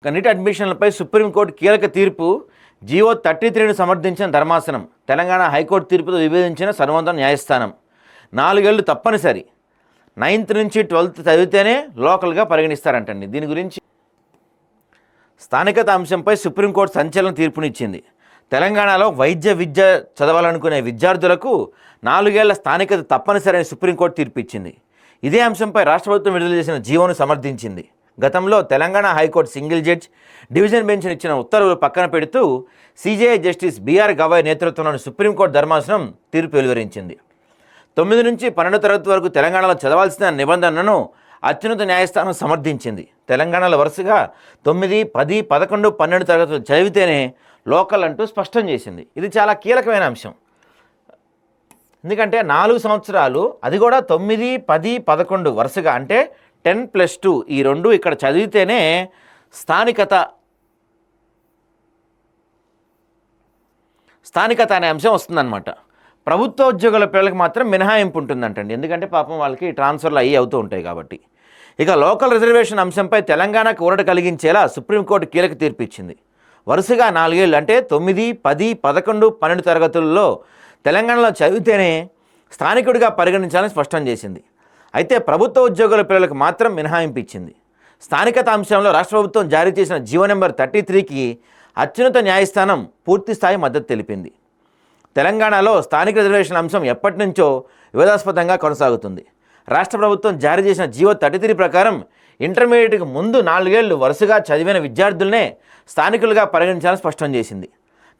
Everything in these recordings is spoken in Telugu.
నీట్ అడ్మిషన్లపై సుప్రీంకోర్టు కీలక తీర్పు. జీవో 33ను సమర్థించిన ధర్మాసనం. తెలంగాణ హైకోర్టు తీర్పుతో విభేదించిన సర్వోన్నత న్యాయస్థానం. 4 ఏళ్లు తప్పనిసరి, 9th నుంచి 12th చదివితేనే లోకల్గా పరిగణిస్తారంటండి. దీని గురించి స్థానికత అంశంపై సుప్రీంకోర్టు సంచలన తీర్పునిచ్చింది. తెలంగాణలో వైద్య విద్య చదవాలనుకునే విద్యార్థులకు 4 ఏళ్ల స్థానికత తప్పనిసరి అని సుప్రీంకోర్టు తీర్పు ఇచ్చింది. ఇదే అంశంపై రాష్ట్ర ప్రభుత్వం విడుదల చేసిన జీవోను సమర్థించింది. గతంలో Telangana high court single judge division bench ఇచ్చిన ఉత్తర్వులు పక్కన పెడుతూ సిజేఐ జస్టిస్ బిఆర్ గవాయ్ నేతృత్వంలోని సుప్రీంకోర్టు ధర్మాసనం తీర్పు వెలువరించింది. 9 నుంచి 12వ తరగతి వరకు తెలంగాణలో చదవాల్సిన నిబంధనను అత్యున్నత న్యాయస్థానం సమర్థించింది. తెలంగాణలో వరుసగా 9, 10, 11, 12 తరగతులు చదివితేనే లోకల్ అంటూ స్పష్టం చేసింది. ఇది చాలా కీలకమైన అంశం. ఎందుకంటే 4 సంవత్సరాలు, అది కూడా 9, 10, 11 వరుసగా, అంటే 10+2 ఈ 2 ఇక్కడ చదివితేనే స్థానికత అనే అంశం వస్తుందన్నమాట. ప్రభుత్వ ఉద్యోగుల పిల్లలకు మాత్రం మినహాయింపు ఉంటుందంటండి. ఎందుకంటే పాపం వాళ్ళకి ట్రాన్స్ఫర్లు అవుతూ ఉంటాయి కాబట్టి. ఇక లోకల్ రిజర్వేషన్ అంశంపై తెలంగాణకు ఊరట కలిగించేలా సుప్రీంకోర్టు కీలక తీర్పు ఇచ్చింది. వరుసగా 4 ఏళ్ళు, అంటే 9, 10, 11, 12 తరగతుల్లో తెలంగాణలో చదివితేనే స్థానికుడిగా పరిగణించాలని స్పష్టం చేసింది. అయితే ప్రభుత్వ ఉద్యోగుల పిల్లలకు మాత్రం మినహాయింపు ఇచ్చింది. స్థానికత అంశంలో రాష్ట్ర ప్రభుత్వం జారీ చేసిన జీవో నెంబర్ 33కి అత్యున్నత న్యాయస్థానం పూర్తిస్థాయి మద్దతు తెలిపింది. తెలంగాణలో స్థానిక రిజర్వేషన్ అంశం ఎప్పటి నుంచో వివాదాస్పదంగా కొనసాగుతుంది. రాష్ట్ర ప్రభుత్వం జారీ చేసిన జీవో 33 ప్రకారం ఇంటర్మీడియట్కి ముందు 4 ఏళ్లు వరుసగా చదివిన విద్యార్థులనే స్థానికులుగా పరిగణించాలని స్పష్టం చేసింది.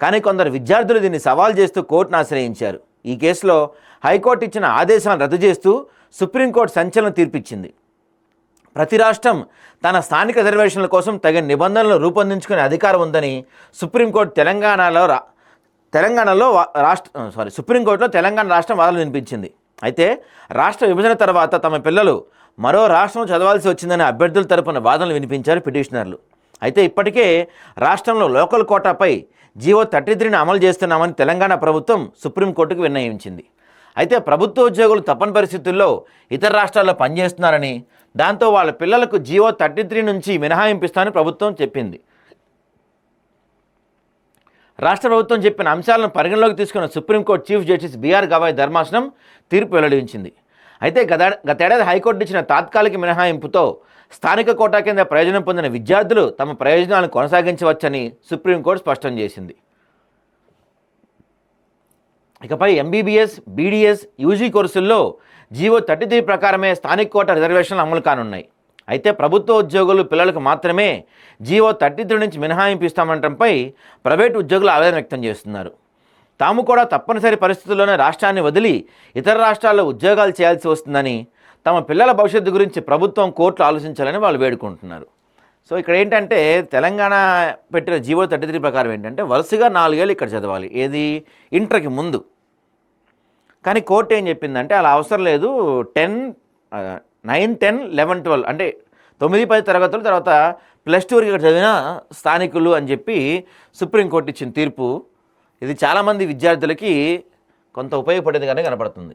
కానీ కొందరు విద్యార్థులు దీన్ని సవాల్ చేస్తూ కోర్టును ఆశ్రయించారు. ఈ కేసులో హైకోర్టు ఇచ్చిన ఆదేశాలను రద్దు చేస్తూ సుప్రీంకోర్టు సంచలన తీర్పిచ్చింది. ప్రతి రాష్ట్రం తన స్థానిక రిజర్వేషన్ల కోసం తగిన నిబంధనలు రూపొందించుకునే అధికారం ఉందని సుప్రీంకోర్టులో తెలంగాణ రాష్ట్రం వాదనలు వినిపించింది. అయితే రాష్ట్ర విభజన తర్వాత తమ పిల్లలు మరో రాష్ట్రం చదవాల్సి వచ్చిందని అభ్యర్థుల తరపున వాదనలు వినిపించారు పిటిషనర్లు. అయితే ఇప్పటికే రాష్ట్రంలో లోకల్ కోటాపై జీవో 33ని అమలు చేస్తున్నామని తెలంగాణ ప్రభుత్వం సుప్రీంకోర్టుకు విన్నయించింది. అయితే ప్రభుత్వ ఉద్యోగులు తప్పని పరిస్థితుల్లో ఇతర రాష్ట్రాల్లో పనిచేస్తున్నారని, దాంతో వాళ్ళ పిల్లలకు జీవో 33 నుంచి మినహాయింపిస్తామని ప్రభుత్వం చెప్పింది. రాష్ట్ర ప్రభుత్వం చెప్పిన అంశాలను పరిగణలోకి తీసుకున్న supreme court chief justice BR Gavai ధర్మాసనం తీర్పు వెల్లడించింది. అయితే గతేడాది హైకోర్టు ఇచ్చిన తాత్కాలిక మినహాయింపుతో స్థానిక కోటా కింద ప్రయోజనం పొందిన విద్యార్థులు తమ ప్రయోజనాలను కొనసాగించవచ్చని సుప్రీంకోర్టు స్పష్టం చేసింది. ఇకపై ఎంబీబీఎస్, బీడీఎస్, యూజీ కోర్సుల్లో జీవో 33 ప్రకారమే స్థానిక కోటా రిజర్వేషన్లు అమలు కానున్నాయి. అయితే ప్రభుత్వ ఉద్యోగులు పిల్లలకు మాత్రమే జీవో 33 నుంచి మినహాయింపు ఇస్తామంటంపై ప్రైవేటు ఉద్యోగులు ఆవేదన వ్యక్తం చేస్తున్నారు. తాము కూడా తప్పనిసరి పరిస్థితుల్లోనే రాష్ట్రాన్ని వదిలి ఇతర రాష్ట్రాల్లో ఉద్యోగాలు చేయాల్సి వస్తుందని, తమ పిల్లల భవిష్యత్తు గురించి ప్రభుత్వం, కోర్టులు ఆలోచించాలని వాళ్ళు వేడుకుంటున్నారు. సో ఇక్కడ ఏంటంటే తెలంగాణ పెట్టిన జీవో 33 ప్రకారం ఏంటంటే వరుసగా 4 ఏళ్ళు ఇక్కడ చదవాలి, ఏది ఇంటర్కి ముందు. కానీ కోర్టు ఏం చెప్పిందంటే అలా అవసరం లేదు, 9, 10, 11, 12 అంటే 9, 10 తరగతులు తర్వాత +2 వరకు ఇక్కడ చదివిన స్థానికులు అని చెప్పి సుప్రీంకోర్టు ఇచ్చిన తీర్పు. ఇది చాలామంది విద్యార్థులకి కొంత ఉపయోగపడేదిగానే కనపడుతుంది.